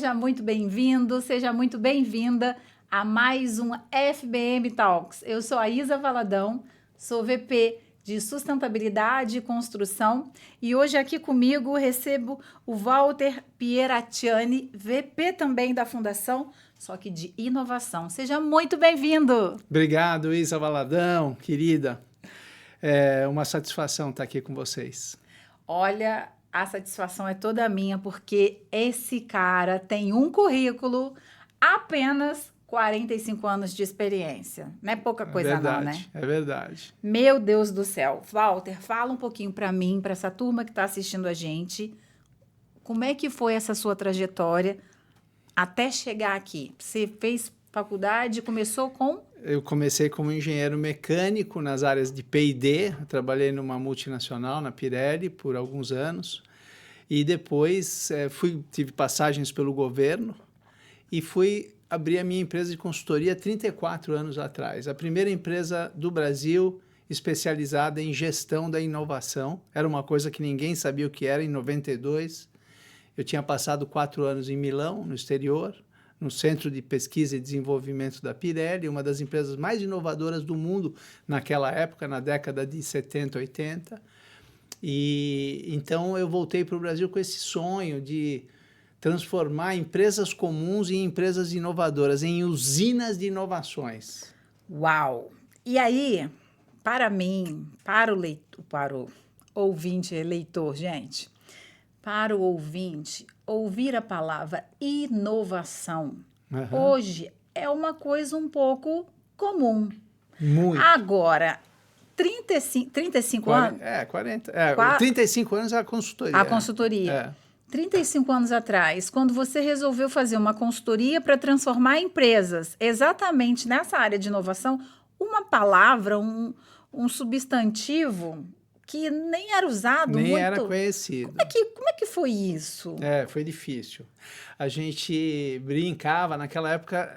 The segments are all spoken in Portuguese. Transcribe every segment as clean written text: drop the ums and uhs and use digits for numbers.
seja muito bem-vindo, seja muito bem-vinda a mais um FBM Talks. Eu sou a Isa Valadão, sou VP de Sustentabilidade e Construção e hoje aqui comigo recebo o Walter Pieracciani, VP também da Fundação, só que de Inovação. Seja muito bem-vindo! Obrigado, Isa Valadão, querida. É uma satisfação estar aqui com vocês. Olha, a satisfação é toda minha, porque esse cara tem um currículo, apenas 45 anos de experiência. Não é pouca coisa verdade, não, né? É verdade. Meu Deus do céu. Walter, fala um pouquinho para mim, para essa turma que está assistindo a gente, como é que foi essa sua trajetória até chegar aqui? Você fez faculdade, começou com... Eu comecei como engenheiro mecânico nas áreas de P&D, trabalhei numa multinacional, na Pirelli, por alguns anos, e depois tive passagens pelo governo e fui abrir a minha empresa de consultoria 34 anos atrás. A primeira empresa do Brasil especializada em gestão da inovação. Era uma coisa que ninguém sabia o que era em 92. Eu tinha passado 4 anos em Milão, no exterior, no Centro de Pesquisa e Desenvolvimento da Pirelli, uma das empresas mais inovadoras do mundo naquela época, na década de 70, 80. E então eu voltei para o Brasil com esse sonho de transformar empresas comuns em empresas inovadoras, em usinas de inovações. Uau! E aí, para mim, para o ouvinte e leitor, gente, para o ouvinte, ouvir a palavra inovação hoje é uma coisa um pouco comum. Muito. Agora, 35 anos... 40. 35 anos é a consultoria. A consultoria. 35 anos atrás, quando você resolveu fazer uma consultoria para transformar empresas exatamente nessa área de inovação, uma palavra, um substantivo que nem era usado muito. Nem era conhecido. Como é que foi isso? Foi difícil. A gente brincava, naquela época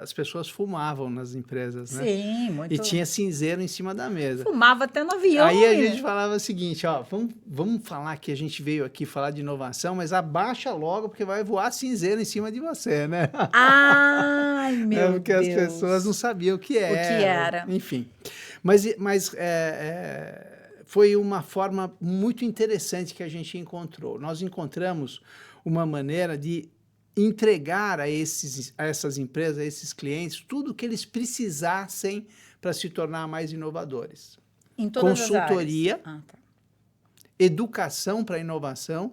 as pessoas fumavam nas empresas, né? Sim, muito. E tinha cinzeiro em cima da mesa. Fumava até no avião. Aí a gente falava o seguinte, ó, vamos falar que a gente veio aqui falar de inovação, mas abaixa logo porque vai voar cinzeiro em cima de você, né? Ai, meu Deus. Porque as pessoas não sabiam o que era. O que era. Enfim. Mas foi uma forma muito interessante que a gente encontrou. Nós encontramos uma maneira de entregar a essas empresas, a esses clientes, tudo o que eles precisassem para se tornar mais inovadores. Em todas consultoria, as áreas. Educação para inovação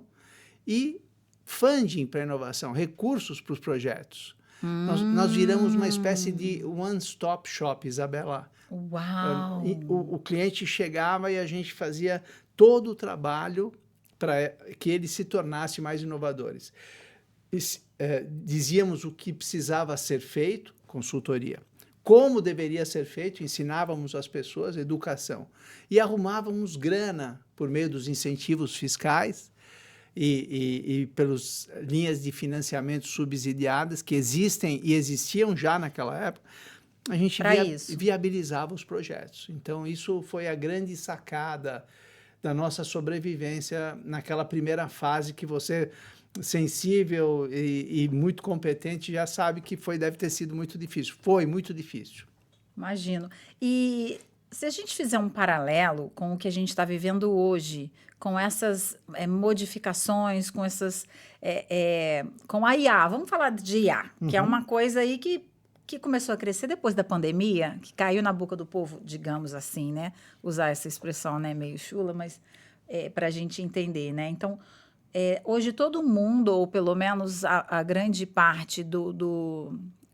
e funding para inovação, recursos para os projetos. Nós viramos uma espécie de one-stop shop, Isabela. Uau! O cliente chegava e a gente fazia todo o trabalho para que ele se tornasse mais inovadores. Dizíamos o que precisava ser feito, consultoria. Como deveria ser feito, ensinávamos as pessoas, educação. E arrumávamos grana por meio dos incentivos fiscais e pelas linhas de financiamento subsidiadas que existem e existiam já naquela época. A gente viabilizava os projetos. Então, isso foi a grande sacada da nossa sobrevivência naquela primeira fase que você, sensível e muito competente, já sabe que deve ter sido muito difícil. Foi muito difícil. Imagino. E se a gente fizer um paralelo com o que a gente está vivendo hoje, com essas modificações, com com a IA, vamos falar de IA, que é uma coisa aí que começou a crescer depois da pandemia, que caiu na boca do povo, digamos assim, né? Usar essa expressão, né? Meio chula, mas para a gente entender, né? Então, hoje todo mundo, ou pelo menos a grande parte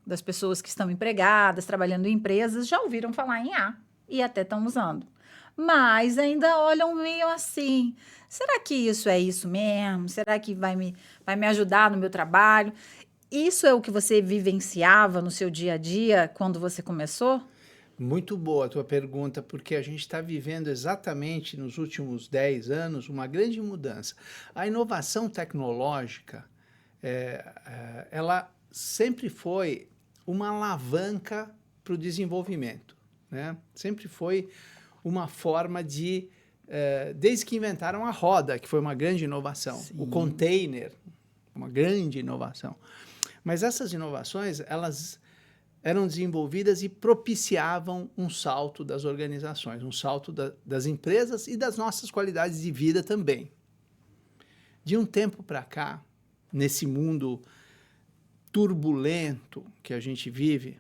das pessoas que estão empregadas, trabalhando em empresas, já ouviram falar em IA e até estão usando. Mas ainda olham meio assim, será que isso é isso mesmo? Será que vai me ajudar no meu trabalho? Isso é o que você vivenciava no seu dia a dia quando você começou? Muito boa a tua pergunta, porque a gente está vivendo exatamente nos últimos 10 anos uma grande mudança. A inovação tecnológica, ela sempre foi uma alavanca para o desenvolvimento, né? Sempre foi uma forma desde que inventaram a roda, que foi uma grande inovação, o container, uma grande inovação. Mas essas inovações, elas eram desenvolvidas e propiciavam um salto das organizações, um salto das empresas e das nossas qualidades de vida também. De um tempo para cá, nesse mundo turbulento que a gente vive,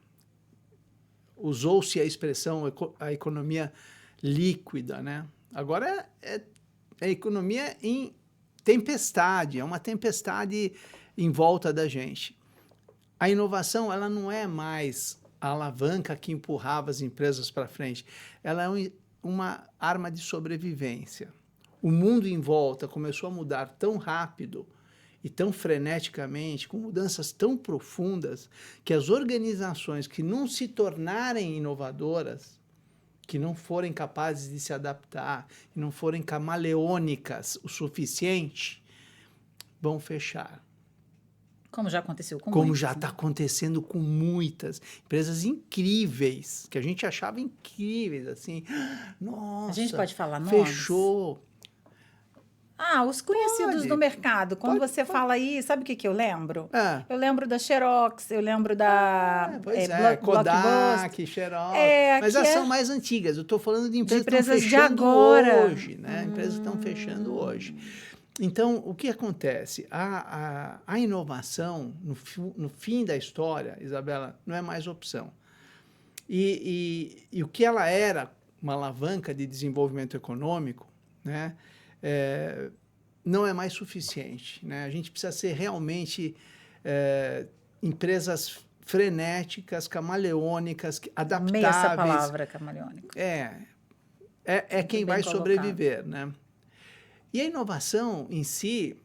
usou-se a expressão a economia líquida, né? Agora é a economia em tempestade, é uma tempestade em volta da gente. A inovação, ela não é mais a alavanca que empurrava as empresas para frente, ela é uma arma de sobrevivência. O mundo em volta começou a mudar tão rápido e tão freneticamente, com mudanças tão profundas, que as organizações que não se tornarem inovadoras, que não forem capazes de se adaptar, que não forem camaleônicas o suficiente, vão fechar. Como já aconteceu com Como muitas, já né? está acontecendo com muitas empresas incríveis, que a gente achava incríveis, assim, nossa, A gente pode falar nomes? fechou. Os conhecidos Pode. do mercado. Quando Pode, você pode. fala aí, sabe o que eu lembro? É. Eu lembro da Xerox, eu lembro da Pois é, Blockbuster. Kodak, Xerox, mas que elas são mais antigas. Eu estou falando de empresas que estão empresas de fechando agora. hoje, né? Empresas que estão fechando hoje. Então, o que acontece? A inovação, no fim da história, Isabela, não é mais opção. E o que ela era, uma alavanca de desenvolvimento econômico, né? Não é mais suficiente, né? A gente precisa ser realmente empresas frenéticas, camaleônicas, adaptáveis. Amei essa palavra, camaleônico. É quem vai sobreviver, né? E a inovação em si,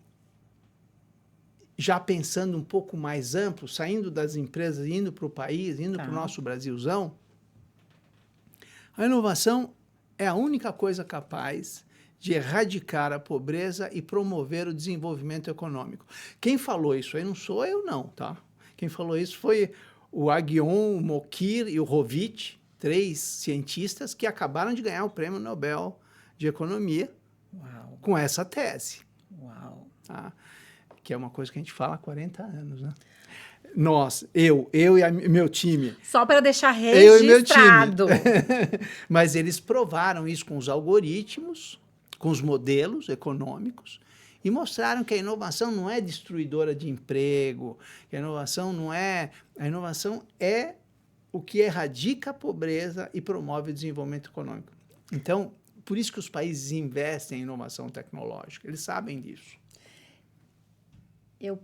já pensando um pouco mais amplo, saindo das empresas, indo para o país, indo para o nosso Brasilzão, a inovação é a única coisa capaz de erradicar a pobreza e promover o desenvolvimento econômico. Quem falou isso aí não sou eu, não, tá? Quem falou isso foi o Aghion, o Mokir e o Hovit, 3 cientistas que acabaram de ganhar o Prêmio Nobel de Economia. Uau. Com essa tese. Uau. Tá? Que é uma coisa que a gente fala há 40 anos, né? Nós, eu e meu time. Só para deixar registrado. Eu e meu time. Mas eles provaram isso com os algoritmos, com os modelos econômicos, e mostraram que a inovação não é destruidora de emprego, que a inovação não é... A inovação é o que erradica a pobreza e promove o desenvolvimento econômico. Então, por isso que os países investem em inovação tecnológica, eles sabem disso. Eu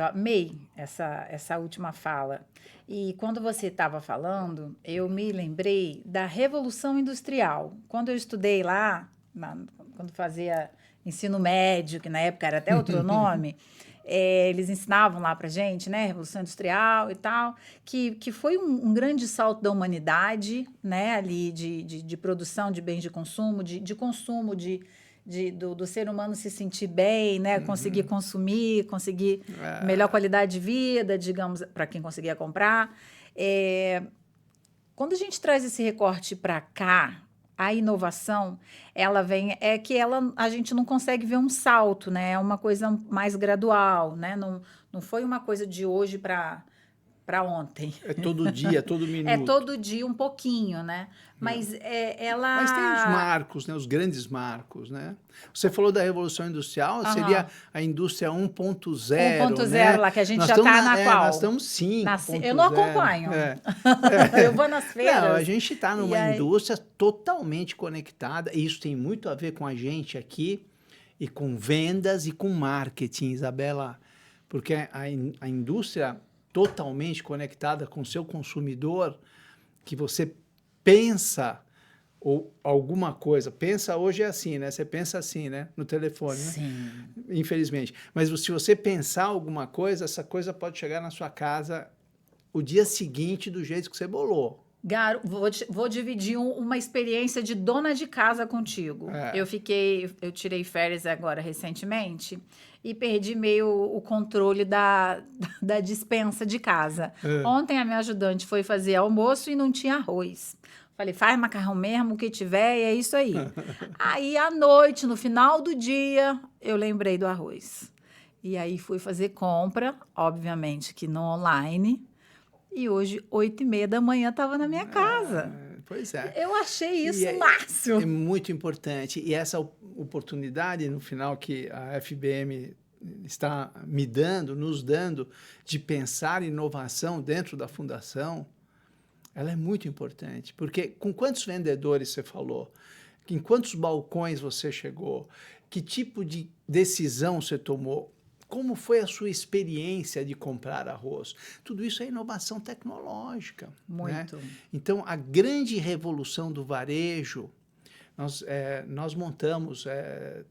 amei essa última fala. E quando você estava falando, eu me lembrei da Revolução Industrial. Quando eu estudei lá, quando fazia ensino médio, que na época era até outro nome, eles ensinavam lá para gente, né, Revolução Industrial e tal, que foi um grande salto da humanidade, né, ali de produção de bens de consumo, de consumo do ser humano se sentir bem, né, conseguir consumir, conseguir melhor qualidade de vida, digamos, para quem conseguia comprar. Quando a gente traz esse recorte para cá, a inovação, ela vem, a gente não consegue ver um salto, né? É uma coisa mais gradual, né? Não foi uma coisa de hoje para ontem. É todo dia, todo minuto. É todo dia um pouquinho, né? Mas ela... Mas tem os marcos, né? Os grandes marcos, né? Você falou da Revolução Industrial, seria a indústria 1.0, 1.0, né? lá, que a gente já está na qual? Nós estamos 5.0. Eu não acompanho. Eu vou nas feiras. Não, a gente está numa indústria totalmente conectada, e isso tem muito a ver com a gente aqui, e com vendas e com marketing, Isabela, porque a indústria totalmente conectada com o seu consumidor, que você pensa ou alguma coisa, pensa hoje é assim, né? Você pensa assim, né? No telefone, Sim. né? Infelizmente. Mas se você pensar alguma coisa, essa coisa pode chegar na sua casa o dia seguinte do jeito que você bolou. Garo, vou dividir uma experiência de dona de casa contigo. Eu tirei férias agora recentemente e perdi meio o controle da despensa de casa. Ontem a minha ajudante foi fazer almoço e não tinha arroz. Falei, faz macarrão mesmo, o que tiver, e é isso aí. Aí, à noite, no final do dia, eu lembrei do arroz. E aí fui fazer compra, obviamente que no online. E hoje, 8h30 da manhã, estava na minha casa. Pois é. Eu achei isso É máximo. muito importante. E essa oportunidade, no final, que a FBM está me dando, nos dando, de pensar inovação dentro da fundação, ela é muito importante. Porque com quantos vendedores você falou? Em quantos balcões você chegou? Que tipo de decisão você tomou? Como foi a sua experiência de comprar arroz? Tudo isso é inovação tecnológica. Muito. Né? Então, a grande revolução do varejo, nós montamos,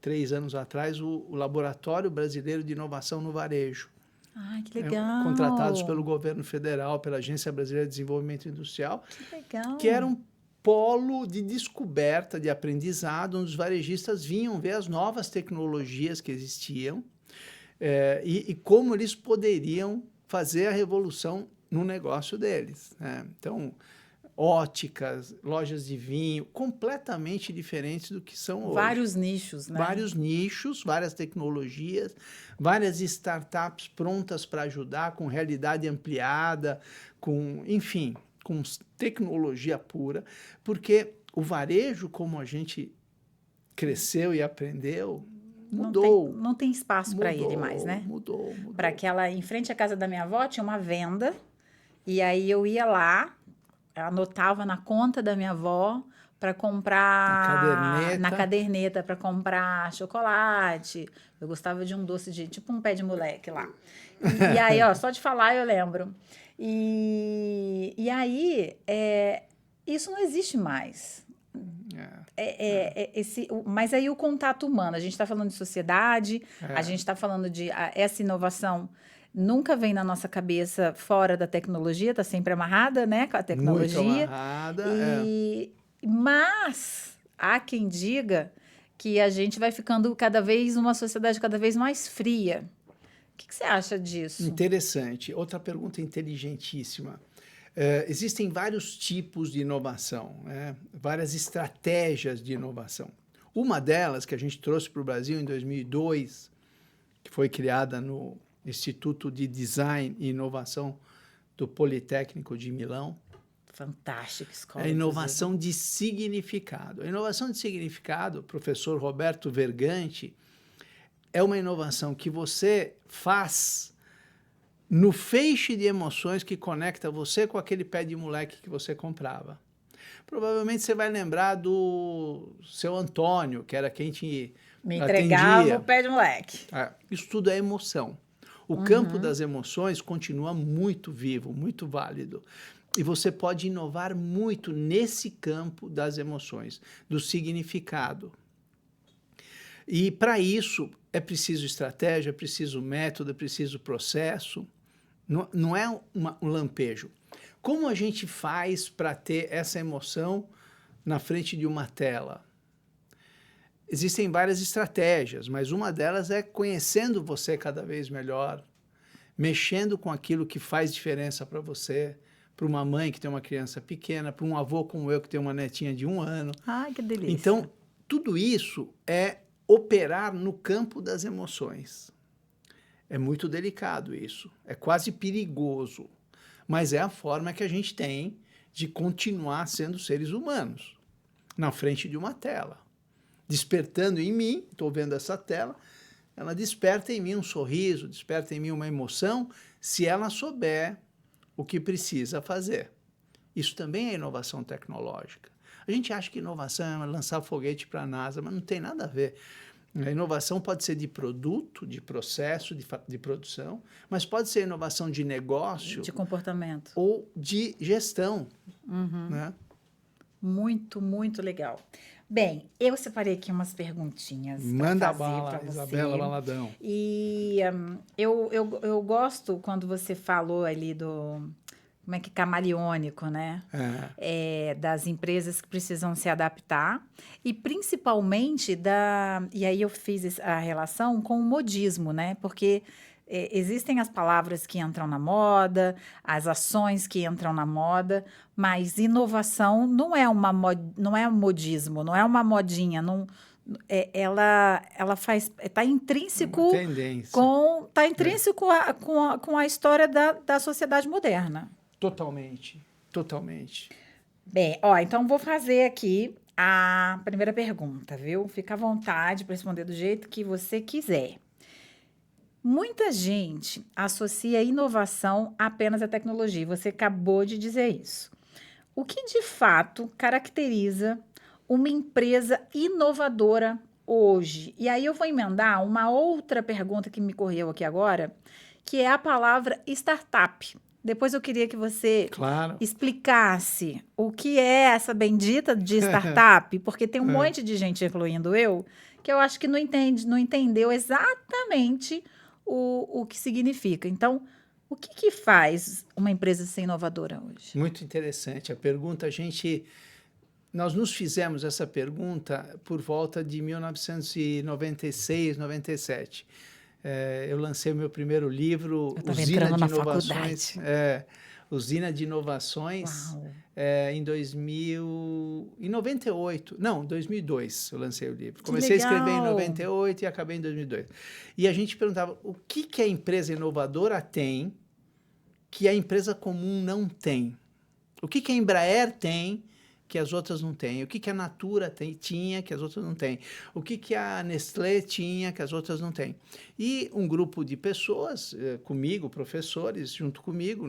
3 anos atrás, o Laboratório Brasileiro de Inovação no Varejo. Ai, que legal. Contratados pelo governo federal, pela Agência Brasileira de Desenvolvimento Industrial. Que legal. Que era um polo de descoberta, de aprendizado, onde os varejistas vinham ver as novas tecnologias que existiam, e como eles poderiam fazer a revolução no negócio deles. Né? Então, óticas, lojas de vinho, completamente diferentes do que são hoje. Vários nichos, né? Vários nichos, várias tecnologias, várias startups prontas para ajudar, com realidade ampliada, enfim, com tecnologia pura, porque o varejo, como a gente cresceu e aprendeu, mudou. Não tem espaço para ele mais, né? Mudou. Para aquela, em frente à casa da minha avó, tinha uma venda, e aí eu ia lá, anotava na conta da minha avó para comprar na caderneta para comprar chocolate. Eu gostava de um doce tipo um pé de moleque lá. E aí, ó, só de falar eu lembro. E aí, isso não existe mais. Mas aí o contato humano, a gente está falando de sociedade, a gente está falando de essa inovação nunca vem na nossa cabeça fora da tecnologia, está sempre amarrada, né, com a tecnologia. Muito amarrada, Mas há quem diga que a gente vai ficando uma sociedade cada vez mais fria. O que você acha disso? Interessante. Outra pergunta inteligentíssima. Existem vários tipos de inovação, né? Várias estratégias de inovação. Uma delas, que a gente trouxe para o Brasil em 2002, que foi criada no Instituto de Design e Inovação do Politécnico de Milão. Fantástica escola. A inovação de significado. A inovação de significado, professor Roberto Verganti, é uma inovação que você faz no feixe de emoções que conecta você com aquele pé de moleque que você comprava. Provavelmente você vai lembrar do seu Antônio, que era quem te me entregava atendia. O pé de moleque. Isso tudo é emoção. O campo das emoções continua muito vivo, muito válido. E você pode inovar muito nesse campo das emoções, do significado. E para isso é preciso estratégia, é preciso método, é preciso processo. Não é um lampejo. Como a gente faz para ter essa emoção na frente de uma tela? Existem várias estratégias, mas uma delas é conhecendo você cada vez melhor, mexendo com aquilo que faz diferença para você, para uma mãe que tem uma criança pequena, para um avô como eu que tem uma netinha de 1 ano. Ai, que delícia. Então, tudo isso é operar no campo das emoções. É muito delicado isso, é quase perigoso, mas é a forma que a gente tem de continuar sendo seres humanos, na frente de uma tela. Despertando em mim, estou vendo essa tela, ela desperta em mim um sorriso, desperta em mim uma emoção, se ela souber o que precisa fazer. Isso também é inovação tecnológica. A gente acha que inovação é lançar foguete para a NASA, mas não tem nada a ver. A inovação pode ser de produto, de processo, de produção, mas pode ser inovação de negócio. De comportamento. Ou de gestão. Né? Muito, muito legal. Bem, eu separei aqui umas perguntinhas. Manda bala, Isabela Valadão. E eu gosto quando você falou ali como é que camaleônico, né? Das empresas que precisam se adaptar e principalmente e aí eu fiz a relação com o modismo, né? Porque existem as palavras que entram na moda, as ações que entram na moda, mas inovação não é um modismo, não é uma modinha, ela faz, está intrínseco Uma tendência. tá intrínseco com a história da sociedade moderna. Totalmente, totalmente. Bem, ó, então vou fazer aqui a primeira pergunta, viu? Fica à vontade para responder do jeito que você quiser. Muita gente associa inovação apenas à tecnologia. Você acabou de dizer isso. O que de fato caracteriza uma empresa inovadora hoje? E aí eu vou emendar uma outra pergunta que me correu aqui agora, que é a palavra startup. Depois eu queria que você Claro. explicasse o que é essa bendita de startup, porque tem um monte de gente, incluindo eu, que eu acho que não entendeu exatamente o que significa. Então, o que faz uma empresa ser inovadora hoje? Muito interessante. A pergunta, nós nos fizemos essa pergunta por volta de 1996, 97. Eu lancei o meu primeiro livro, Usina de Inovações. Usina de Inovações, em 98. Não, 2002 eu lancei o livro. Comecei a escrever em 98 e acabei em 2002. E a gente perguntava o que a empresa inovadora tem que a empresa comum não tem. O que a Embraer tem que as outras não têm? O que a Natura tinha que as outras não têm? O que a Nestlé tinha que as outras não têm? E um grupo de pessoas, comigo, professores, junto comigo,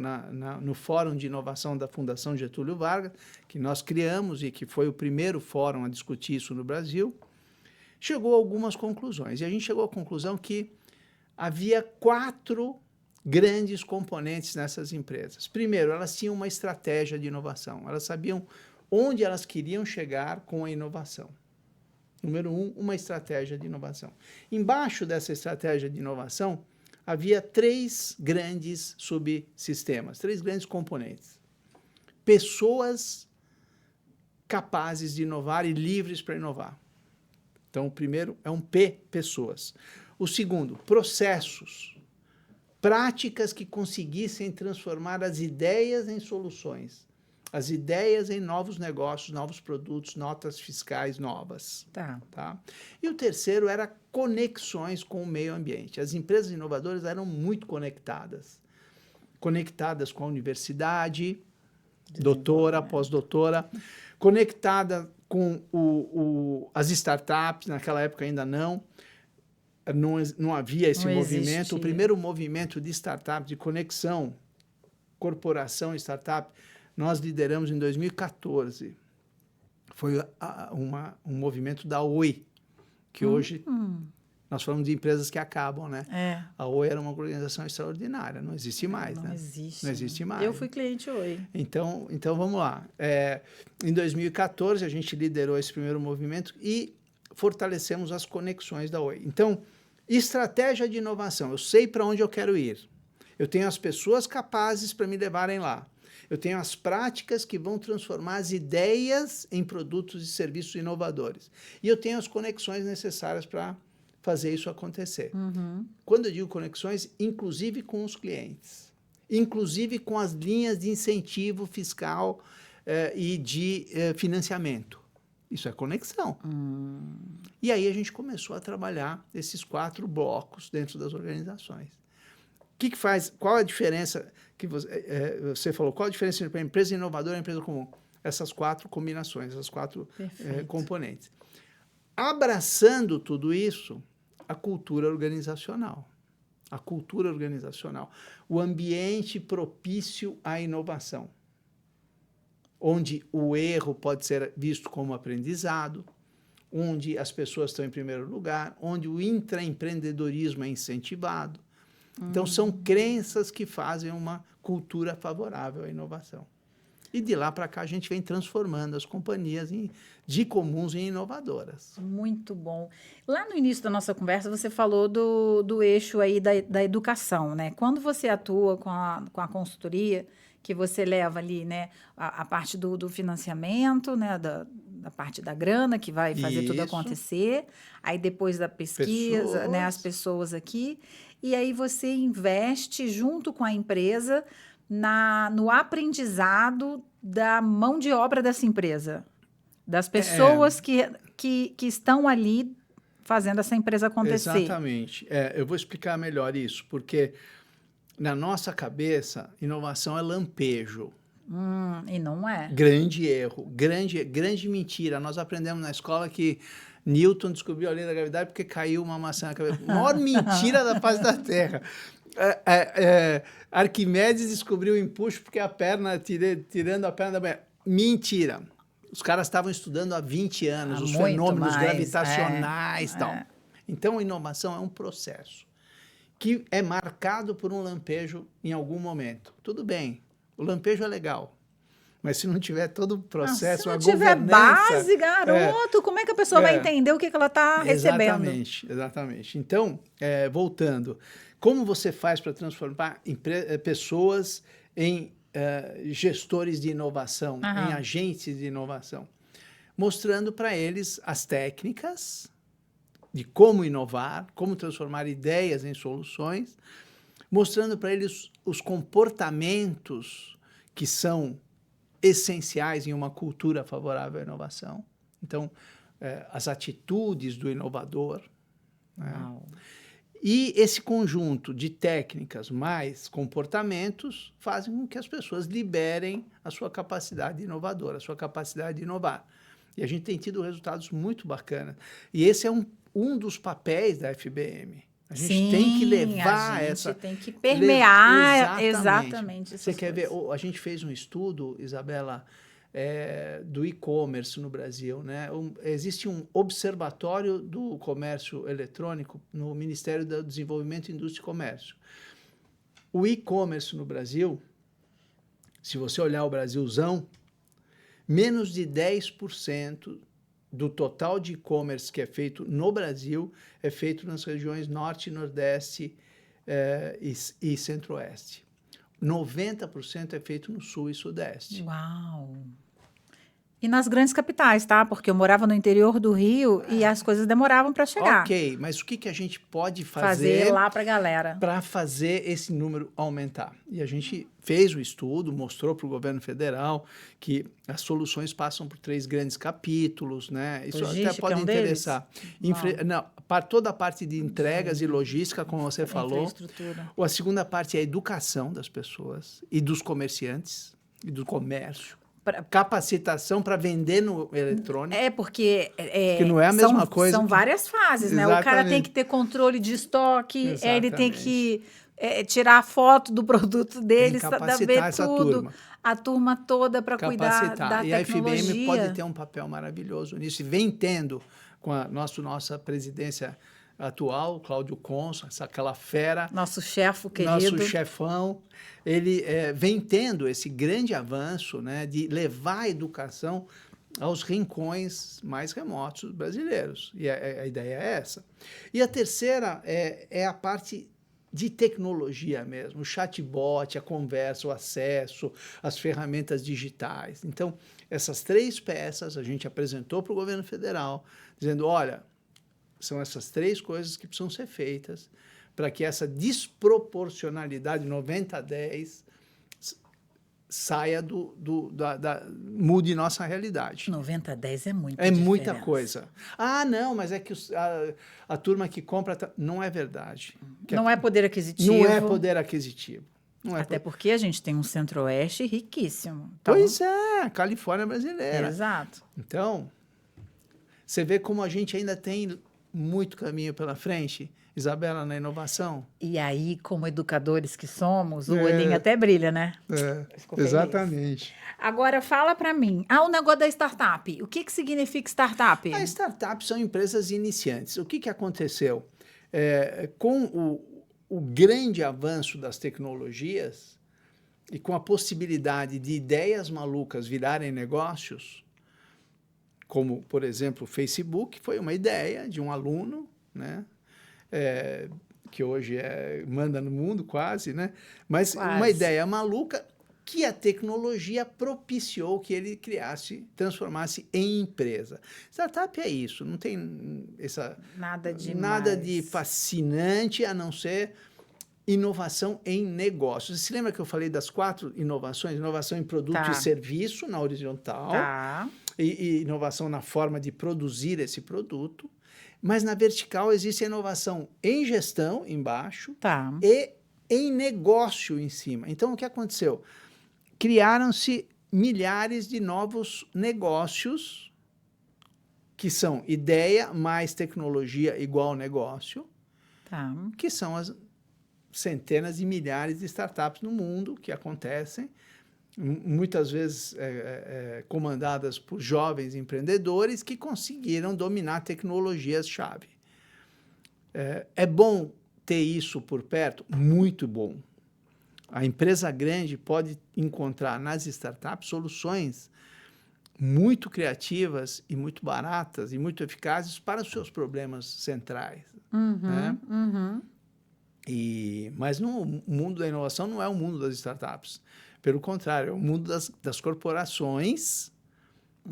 no Fórum de Inovação da Fundação Getúlio Vargas, que nós criamos e que foi o primeiro fórum a discutir isso no Brasil, chegou a algumas conclusões. E a gente chegou à conclusão que havia 4 grandes componentes nessas empresas. Primeiro, elas tinham uma estratégia de inovação. Elas sabiam onde elas queriam chegar com a inovação. Número 1, uma estratégia de inovação. Embaixo dessa estratégia de inovação, havia 3 grandes subsistemas, 3 grandes componentes. Pessoas capazes de inovar e livres para inovar. Então, o primeiro é um P, pessoas. O segundo, processos. Práticas que conseguissem transformar as ideias em soluções. As ideias em novos negócios, novos produtos, notas fiscais novas. Tá? E o terceiro era conexões com o meio ambiente. As empresas inovadoras eram muito conectadas. Conectadas com a universidade, doutora, pós-doutora, conectada com as startups, naquela época ainda não havia esse movimento. Existia. O primeiro movimento de startup, de conexão, corporação, startup, nós lideramos em 2014. Foi um movimento da Oi, que hoje nós falamos de empresas que acabam, né? A Oi era uma organização extraordinária, não existe mais, não né? Existe. Não existe mais. Eu fui cliente Oi. Então vamos lá. Em 2014, a gente liderou esse primeiro movimento e fortalecemos as conexões da Oi. Então, estratégia de inovação. Eu sei para onde eu quero ir. Eu tenho as pessoas capazes para me levarem lá. Eu tenho as práticas que vão transformar as ideias em produtos e serviços inovadores. E eu tenho as conexões necessárias para fazer isso acontecer. Quando eu digo conexões, inclusive com os clientes, inclusive com as linhas de incentivo fiscal e de financiamento. Isso é conexão. E aí a gente começou a trabalhar esses 4 blocos dentro das organizações. O que faz? Qual a diferença que você falou? Qual a diferença entre a empresa inovadora e a empresa comum? Essas 4 combinações, essas 4 componentes. Abraçando tudo isso, a cultura organizacional. A cultura organizacional. O ambiente propício à inovação, onde o erro pode ser visto como aprendizado, onde as pessoas estão em primeiro lugar, onde o intraempreendedorismo é incentivado. Então, são crenças que fazem uma cultura favorável à inovação. E de lá para cá, a gente vem transformando as companhias de comuns em inovadoras. Muito bom. Lá no início da nossa conversa, você falou do eixo aí da educação, né? Quando você atua com a consultoria, que você leva ali, né, a parte do financiamento, né, da parte da grana que vai fazer tudo acontecer, aí depois da pesquisa, né, as pessoas aqui, e aí você investe junto com a empresa no aprendizado da mão de obra dessa empresa, das pessoas que estão ali fazendo essa empresa acontecer. Exatamente. Eu vou explicar melhor isso, porque na nossa cabeça, inovação é lampejo. E não é. Grande erro, grande mentira. Nós aprendemos na escola que Newton descobriu a lei da gravidade porque caiu uma maçã na cabeça. Maior mentira da face da Terra. Arquimedes descobriu o empuxo porque a perna, tirando a perna da mulher. Mentira. Os caras estavam estudando há 20 anos os fenômenos gravitacionais e tal. Então, inovação é um processo que é marcado por um lampejo em algum momento. Tudo bem, o lampejo é legal, mas se não tiver todo o processo, a governança... Se não tiver base, garoto, como é que a pessoa vai entender o que ela está recebendo? Exatamente. Então, voltando, como você faz para transformar pessoas em gestores de inovação, em agentes de inovação? Mostrando para eles as técnicas de como inovar, como transformar ideias em soluções, mostrando para eles os comportamentos que são essenciais em uma cultura favorável à inovação. Então, as atitudes do inovador. Né? E esse conjunto de técnicas mais comportamentos fazem com que as pessoas liberem a sua capacidade inovadora, a sua capacidade de inovar. E a gente tem tido resultados muito bacanas. E esse é um dos papéis da FBM. A gente tem que levar essa... A gente tem que permear exatamente Você quer ver? A gente fez um estudo, Isabela, do e-commerce no Brasil. Né? Existe um observatório do comércio eletrônico no Ministério do Desenvolvimento, Indústria e Comércio. O e-commerce no Brasil, se você olhar o Brasilzão, menos de 10% do total de e-commerce que é feito no Brasil é feito nas regiões Norte, Nordeste e Centro-Oeste. 90% é feito no Sul e Sudeste. Uau! E nas grandes capitais, tá? Porque eu morava no interior do Rio e as coisas demoravam para chegar. Ok, mas o que a gente pode fazer lá para a galera? Para fazer esse número aumentar. E a gente fez o estudo, mostrou para o governo federal que as soluções passam por 3 grandes capítulos, né? Isso até pode interessar. Para toda a parte de entregas e logística, como você falou. A segunda parte é a educação das pessoas e dos comerciantes e do comércio. Capacitação para vender no eletrônico. Porque não é a mesma coisa. São várias fases, né? O cara tem que ter controle de estoque, ele tem que tirar a foto do produto dele, capacitar essa turma. A turma toda para cuidar da tecnologia. E a FBM pode ter um papel maravilhoso nisso. E vem tendo com a nossa presidência atual, Cláudio Conso, aquela fera. Nosso chefe querido. Nosso chefão. Ele vem tendo esse grande avanço, né, de levar a educação aos rincões mais remotos brasileiros. E a ideia é essa. E a terceira é a parte de tecnologia mesmo, o chatbot, a conversa, o acesso, as ferramentas digitais. Então, essas 3 peças a gente apresentou para o governo federal, dizendo, olha, são essas 3 coisas que precisam ser feitas para que essa desproporcionalidade 90-10 saia mude nossa realidade. 90-10 é muita diferença. Muita coisa. Não, mas é que a turma que compra... Não é verdade. Não é poder aquisitivo. Não é poder aquisitivo. Até porque a gente tem um centro-oeste riquíssimo. Então... Pois é, a Califórnia brasileira. Exato. Então, você vê como a gente ainda tem muito caminho pela frente, Isabela, na inovação. E aí, como educadores que somos, o olhinho até brilha, né? Exatamente. Agora, fala para mim. O negócio da startup. O que significa startup? As startups são empresas iniciantes. O que aconteceu? Com o grande avanço das tecnologias e com a possibilidade de ideias malucas virarem negócios, como, por exemplo, o Facebook, foi uma ideia de um aluno, né? Que hoje manda no mundo quase, né? Mas uma ideia maluca que a tecnologia propiciou que ele transformasse em empresa. Startup é isso, não tem nada de fascinante a não ser inovação em negócios. Você se lembra que eu falei das 4 inovações? Inovação em produto e serviço, na horizontal. E inovação na forma de produzir esse produto. Mas na vertical existe a inovação em gestão, embaixo, Tá. e em negócio em cima. Então, o que aconteceu? Criaram-se milhares de novos negócios, que são ideia mais tecnologia igual negócio, Tá. que são as centenas de milhares de startups no mundo que acontecem, muitas vezes comandadas por jovens empreendedores que conseguiram dominar tecnologias-chave. É bom ter isso por perto? Muito bom. A empresa grande pode encontrar nas startups soluções muito criativas e muito baratas e muito eficazes para os seus problemas centrais. Né? Mas no mundo da inovação não é o mundo das startups. Pelo contrário, é o mundo das corporações,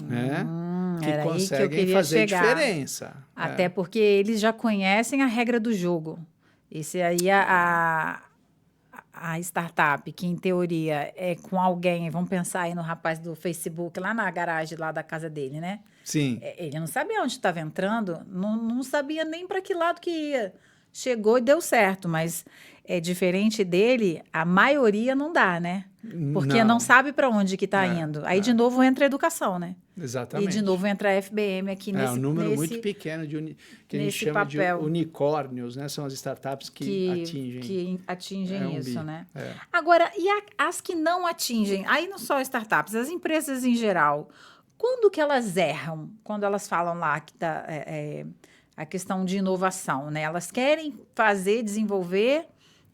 né, que Era aí que eu conseguem queria fazer chegar. diferença. Até porque eles já conhecem a regra do jogo. Esse aí a startup, que em teoria é com alguém, vamos pensar aí no rapaz do Facebook, lá na garagem lá da casa dele, né? Sim. Ele não sabia onde estava entrando, não sabia nem para que lado que ia. Chegou e deu certo, mas é diferente dele, a maioria não dá, né? Porque não sabe para onde que está indo. Aí de novo entra a educação, né? Exatamente. E de novo entra a FBM aqui nesse... É um número muito pequeno que a gente chama papel. de unicórnios, né? São as startups que atingem isso, né? É. Agora, e as que não atingem? Aí não só startups, as empresas em geral, quando que elas erram? Quando elas falam lá que a questão de inovação, né? Elas querem desenvolver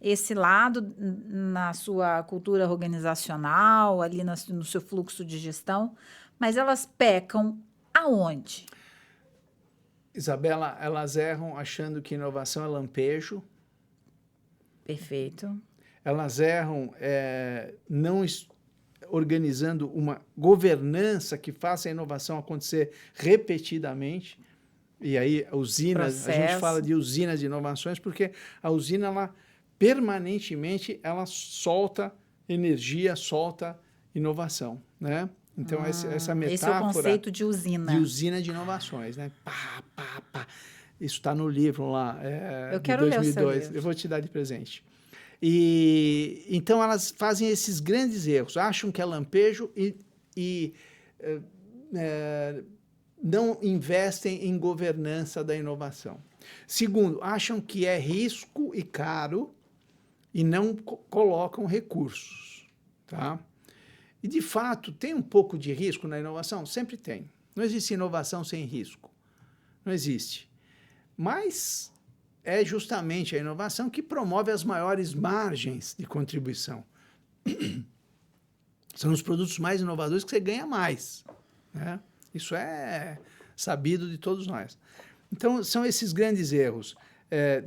esse lado na sua cultura organizacional, ali no seu fluxo de gestão, mas elas pecam aonde? Isabela, elas erram achando que inovação é lampejo. Perfeito. Elas erram não organizando uma governança que faça a inovação acontecer repetidamente. E aí, usinas, a gente fala de usinas de inovações, porque a usina, ela, permanentemente, ela solta energia, solta inovação, né? Então, essa metáfora... Esse é o conceito de usina. De usina de inovações, né? Pá, pá, pá. Isso está no livro lá, eu quero de 2002. Ler o seu livro. Eu vou te dar de presente. E então, elas fazem esses grandes erros, acham que é lampejo e não investem em governança da inovação. Segundo, acham que é risco e caro e não colocam recursos, tá? E, de fato, tem um pouco de risco na inovação? Sempre tem. Não existe inovação sem risco. Não existe. Mas é justamente a inovação que promove as maiores margens de contribuição. São os produtos mais inovadores que você ganha mais, né? Isso é sabido de todos nós. Então, são esses grandes erros.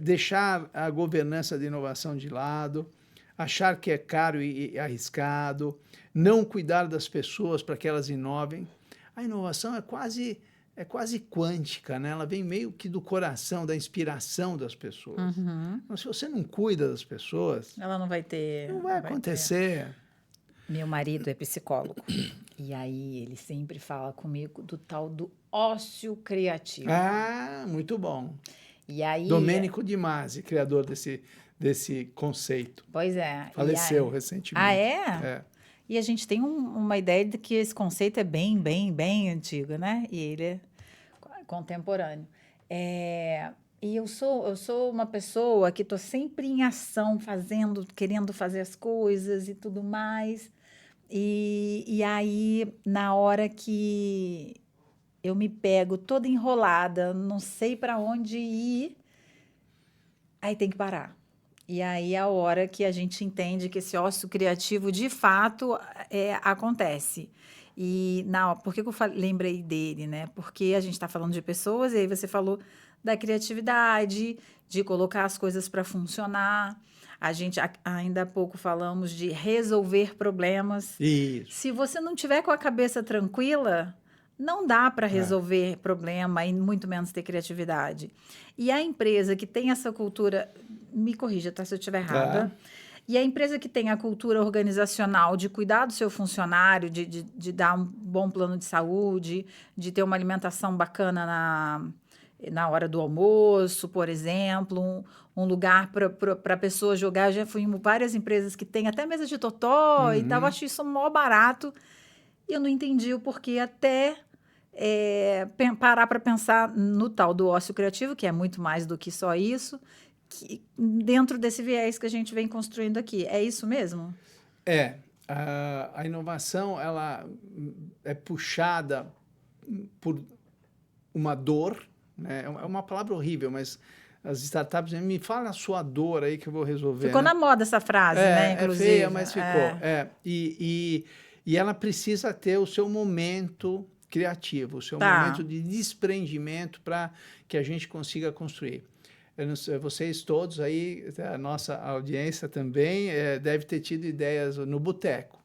Deixar a governança de inovação de lado, achar que é caro e arriscado, não cuidar das pessoas para que elas inovem. A inovação é quase quântica, né? Ela vem meio que do coração, da inspiração das pessoas. Mas se você não cuida das pessoas... Ela não vai ter... Não vai acontecer. Meu marido é psicólogo. E aí ele sempre fala comigo do tal do ócio criativo. Ah, muito bom. E aí... Domênico Di Masi, criador desse conceito. Pois é. Faleceu recentemente. Ah, é? E a gente tem uma ideia de que esse conceito é bem, bem, bem antigo, né? E ele é contemporâneo. E eu sou uma pessoa que estou sempre em ação, querendo fazer as coisas e tudo mais. E aí, na hora que eu me pego toda enrolada, não sei para onde ir, aí tem que parar. E aí é a hora que a gente entende que esse ócio criativo, de fato, acontece. E por que eu lembrei dele, né? Porque a gente está falando de pessoas, e aí você falou da criatividade, de colocar as coisas para funcionar. A gente, ainda há pouco, falamos de resolver problemas. Isso. Se você não tiver com a cabeça tranquila, não dá para resolver problema e muito menos ter criatividade. E a empresa que tem essa cultura... Me corrija, tá, se eu estiver errada. E a empresa que tem a cultura organizacional de cuidar do seu funcionário, de dar um bom plano de saúde, de ter uma alimentação bacana na hora do almoço, por exemplo, um lugar para a pessoa jogar. Eu já fui em várias empresas que tem até mesa de totó e tal. Eu acho isso mó barato. E eu não entendi o porquê até parar para pensar no tal do ócio criativo, que é muito mais do que só isso, que, dentro desse viés que a gente vem construindo aqui. É isso mesmo? A inovação ela é puxada por uma dor, né? É uma palavra horrível, mas as startups me falam a sua dor aí que eu vou resolver. Ficou na moda essa frase, né? Inclusive. É feia, mas ficou. E ela precisa ter o seu momento criativo, o seu momento de desprendimento para que a gente consiga construir. Vocês todos aí, a nossa audiência também, deve ter tido ideias no boteco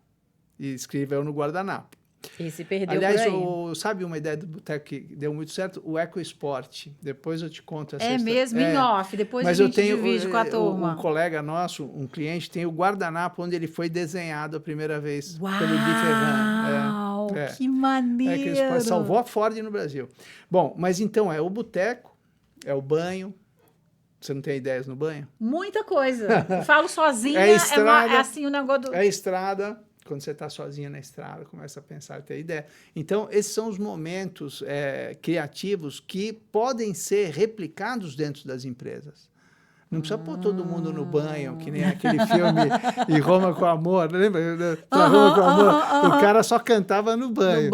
e escreveu no guardanapo. E se perdeu. Aliás, por aí. sabe uma ideia do boteco que deu muito certo? O EcoSport. Depois eu te conto essa história. Mesmo, em off. Depois mas a gente eu tenho, divide com a turma. Um colega nosso, um cliente, tem o guardanapo onde ele foi desenhado a primeira vez Uau, pelo Guy Ferrand. Que maneiro! Salvou a Ford no Brasil. Bom, mas então é o boteco, é o banho. Você não tem ideias no banho? Muita coisa. Eu falo sozinha, estrada, é assim o negócio do... É a estrada, quando você está sozinha na estrada, começa a pensar, ter ideia. Então, esses são os momentos criativos que podem ser replicados dentro das empresas. Não precisa pôr todo mundo no banho, que nem aquele filme Em Roma com Amor. Lembra? Roma com Amor. O cara só cantava no banho.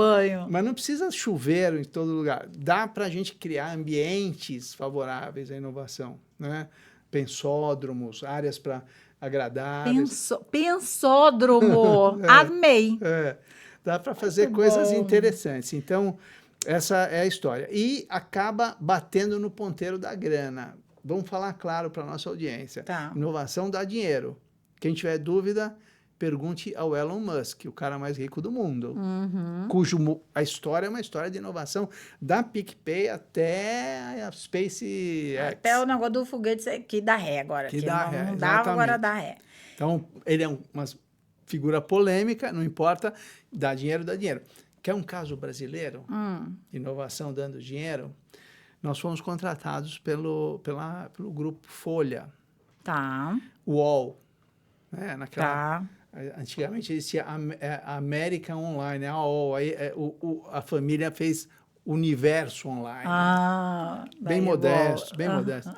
Mas não precisa chuveiro em todo lugar. Dá para a gente criar ambientes favoráveis à inovação, né? Pensódromos, áreas para agradar. Pensódromo! Amei! Dá para fazer coisas interessantes. Então, essa é a história. E acaba batendo no ponteiro da grana. Vamos falar claro para a nossa audiência. Inovação dá dinheiro. Quem tiver dúvida, pergunte ao Elon Musk, o cara mais rico do mundo, a história é uma história de inovação da PicPay até a SpaceX. Até o negócio do foguete que dá ré agora. Que dá ré, não dava, agora dá ré. Então, ele é uma figura polêmica, não importa, dá dinheiro, dá dinheiro. Quer um caso brasileiro? Inovação dando dinheiro? Nós fomos contratados pelo grupo Folha. UOL. Né? Antigamente existia a América Online, a UOL. Aí, a família fez Universo Online. Bem modesto, bem modesto.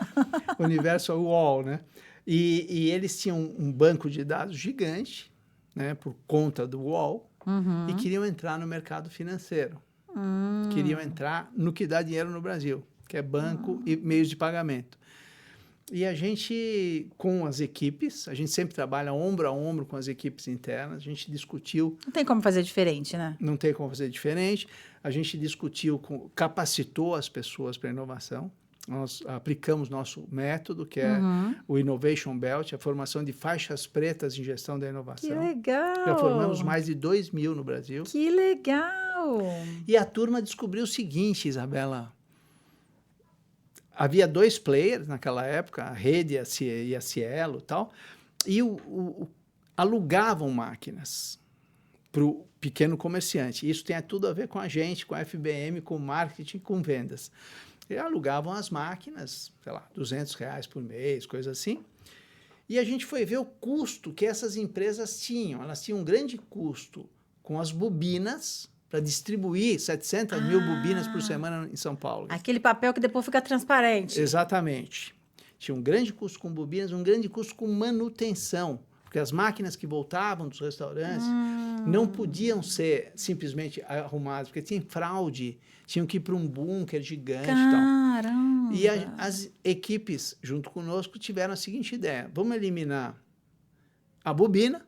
Universo UOL, né? E eles tinham um banco de dados gigante, né, por conta do UOL, e queriam entrar no mercado financeiro. Queriam entrar no que dá dinheiro no Brasil, que é banco e meios de pagamento. E a gente, com as equipes, a gente sempre trabalha ombro a ombro com as equipes internas, a gente discutiu... Não tem como fazer diferente, né? Não tem como fazer diferente. A gente discutiu, capacitou as pessoas para a inovação. Nós aplicamos nosso método, que é o Innovation Belt, a formação de faixas pretas em gestão da inovação. Que legal! Já formamos mais de 2.000 no Brasil. Que legal! E a turma descobriu o seguinte, Isabela. Havia 2 players naquela época, a Rede e a Cielo e tal, e alugavam máquinas para o pequeno comerciante. Isso tem tudo a ver com a gente, com a FBM, com marketing, com vendas. E alugavam as máquinas, sei lá, R$200 por mês, coisa assim. E a gente foi ver o custo que essas empresas tinham. Elas tinham um grande custo com as bobinas, para distribuir 700 mil bobinas por semana em São Paulo. Aquele papel que depois fica transparente. Exatamente. Tinha um grande custo com bobinas, um grande custo com manutenção, porque as máquinas que voltavam dos restaurantes não podiam ser simplesmente arrumadas, porque tinha fraude, tinham que ir para um bunker gigante. Caramba! E as equipes, junto conosco, tiveram a seguinte ideia: vamos eliminar a bobina.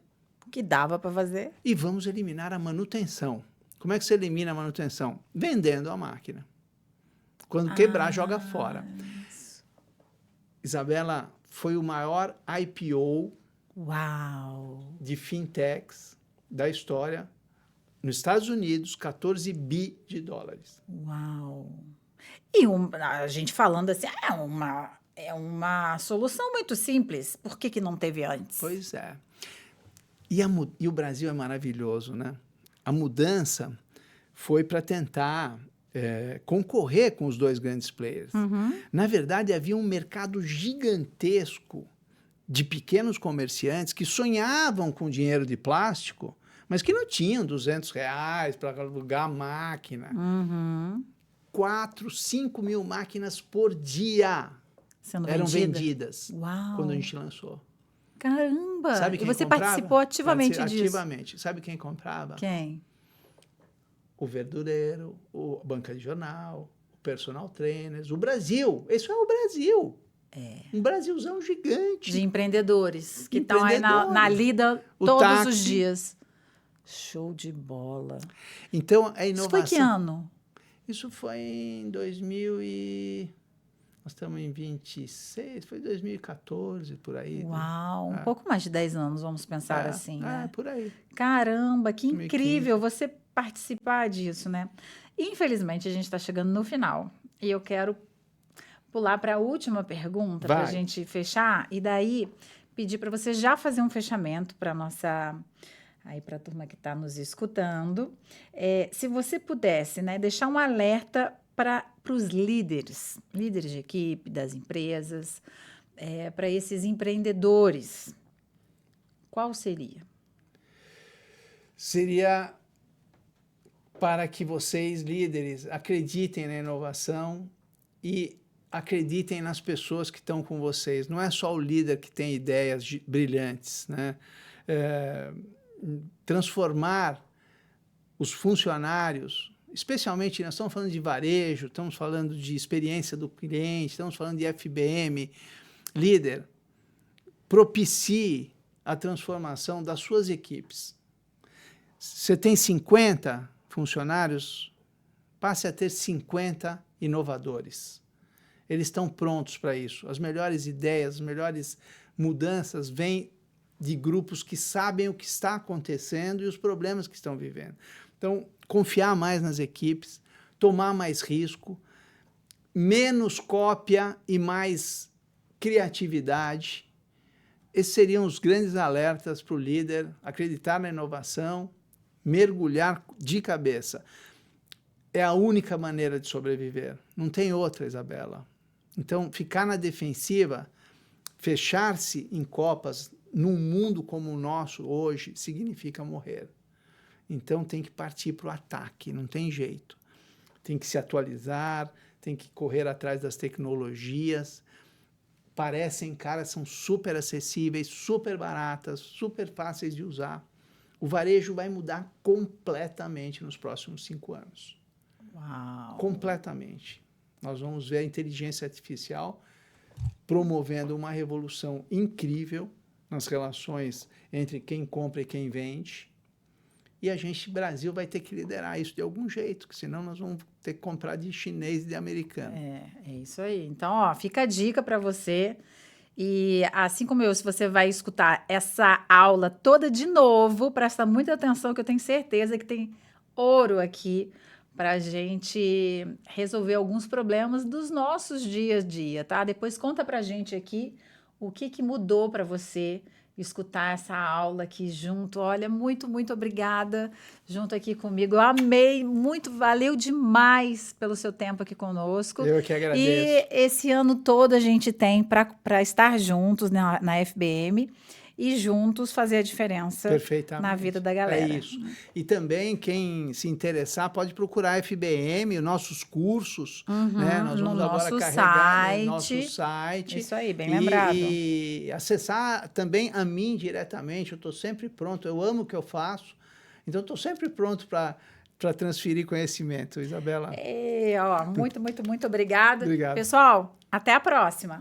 Que dava para fazer. E vamos eliminar a manutenção. Como é que você elimina a manutenção? Vendendo a máquina. Quando quebrar, joga fora. Isabela, foi o maior IPO de fintechs da história. Nos Estados Unidos, 14 bi de dólares. Uau! E a gente falando assim, é uma solução muito simples. Por que não teve antes? Pois é. E o Brasil é maravilhoso, né? A mudança foi para tentar concorrer com os dois grandes players. Na verdade, havia um mercado gigantesco de pequenos comerciantes que sonhavam com dinheiro de plástico, mas que não tinham R$200 para alugar a máquina. 4, 5 mil máquinas por dia eram vendidas quando a gente lançou. Caramba! Sabe quem e você comprava? participou ativamente disso? Ativamente. Sabe quem comprava? Quem? O verdureiro, a banca de jornal, o personal trainers, o Brasil. Isso é o Brasil. Um Brasilzão gigante. De empreendedores que estão aí na lida todos os dias. Show de bola. Então, a inovação... Isso foi que ano? Isso foi em 2000 e... Nós estamos em 26, foi 2014, por aí. Uau, um pouco mais de 10 anos, vamos pensar assim, né? Por aí. Caramba, que 2015. incrível você participar disso, né? Infelizmente, a gente está chegando no final. E eu quero pular para a última pergunta, para a gente fechar. E daí, pedir para você já fazer um fechamento para a nossa... Aí, para a turma que está nos escutando. Se você pudesse, né, deixar um alerta para os líderes de equipe, das empresas, para esses empreendedores, qual seria? Seria para que vocês, líderes, acreditem na inovação e acreditem nas pessoas que estão com vocês. Não é só o líder que tem ideias brilhantes, né? Transformar os funcionários, especialmente, nós estamos falando de varejo, estamos falando de experiência do cliente, estamos falando de FBM. Líder, propicie a transformação das suas equipes. Você tem 50 funcionários, passe a ter 50 inovadores. Eles estão prontos para isso. As melhores ideias, as melhores mudanças vêm de grupos que sabem o que está acontecendo e os problemas que estão vivendo. Então, confiar mais nas equipes, tomar mais risco, menos cópia e mais criatividade. Esses seriam os grandes alertas para o líder, acreditar na inovação, mergulhar de cabeça. É a única maneira de sobreviver. Não tem outra, Isabela. Então, ficar na defensiva, fechar-se em copas, num mundo como o nosso hoje, significa morrer. Então, tem que partir para o ataque, não tem jeito. Tem que se atualizar, tem que correr atrás das tecnologias. Parecem, caras, são super acessíveis, super baratas, super fáceis de usar. O varejo vai mudar completamente nos próximos 5 anos. Uau! Completamente. Nós vamos ver a inteligência artificial promovendo uma revolução incrível nas relações entre quem compra e quem vende. E a gente, Brasil, vai ter que liderar isso de algum jeito, que senão nós vamos ter que comprar de chinês e de americano. É isso aí. Então, ó, fica a dica para você. E assim como eu, se você vai escutar essa aula toda de novo, presta muita atenção, que eu tenho certeza que tem ouro aqui para a gente resolver alguns problemas dos nossos dia a dia, tá? Depois conta para a gente aqui o que mudou para você escutar essa aula aqui junto. Olha, muito, muito obrigada junto aqui comigo. Eu amei, muito, valeu demais pelo seu tempo aqui conosco. Eu que agradeço. E esse ano todo a gente tem para estar juntos na FBM e juntos fazer a diferença na vida da galera. É isso. E também, quem se interessar, pode procurar a FBM, os nossos cursos. Né? Nós vamos agora carregar no nosso site. Isso aí, bem lembrado. E acessar também a mim diretamente. Eu estou sempre pronto. Eu amo o que eu faço. Então, estou sempre pronto para transferir conhecimento, Isabela. Muito, muito, muito obrigada. Obrigado. Pessoal, até a próxima.